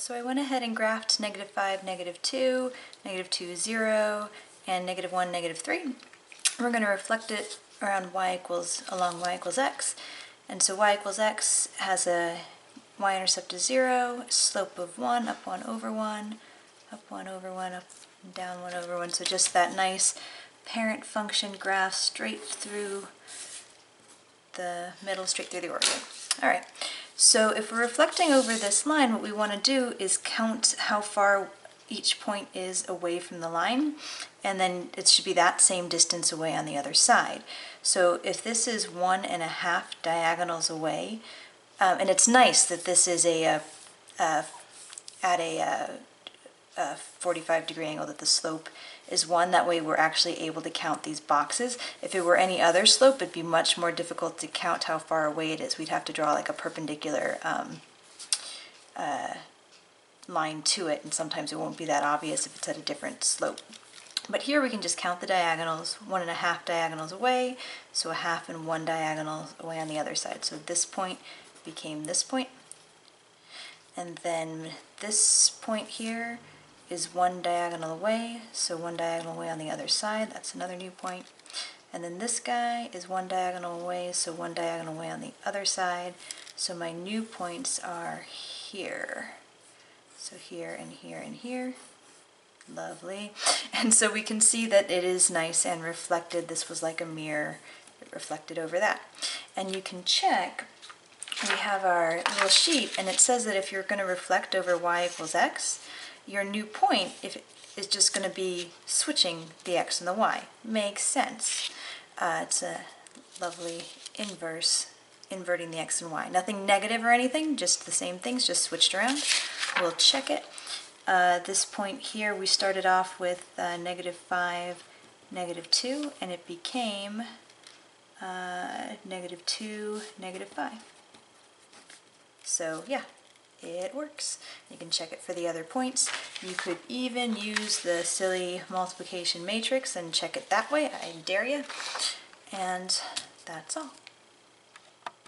So I went ahead and graphed -5, -2, -2, 0, and -1, -3. We're going to reflect it around along y equals x. And so y equals x has a y-intercept of 0, slope of 1, up 1 over 1, up 1 over 1, up and down 1 over 1. So just that nice parent function graph straight through the middle, straight through the origin. All right, so if we're reflecting over this line, what we want to do is count how far each point is away from the line, and then it should be that same distance away on the other side. So if this is 1.5 diagonals away, and it's nice that this is at a 45-degree angle, that the slope is 1. That way we're actually able to count these boxes. If it were any other slope, it'd be much more difficult to count how far away it is. We'd have to draw like a perpendicular line to it, and sometimes it won't be that obvious if it's at a different slope. But here we can just count the diagonals, 1.5 diagonals away, so a half and 1 diagonal away on the other side. So this point became this point, and then this point here is 1 diagonal away, so 1 diagonal away on the other side, that's another new point. And then this guy is 1 diagonal away, so 1 diagonal away on the other side. So my new points are here. So here and here and here. Lovely. And so we can see that it is nice and reflected. This was like a mirror. It reflected over that. And you can check, we have our little sheet, and it says that if you're going to reflect over y equals x, your new point is just going to be switching the x and the y. Makes sense. It's a lovely inverse, inverting the x and y. Nothing negative or anything, just the same things, just switched around. We'll check it. This point here, we started off with -5, -2, and it became -2, -5. So yeah, it works. You can check it for the other points. You could even use the silly multiplication matrix and check it that way. I dare you. And that's all.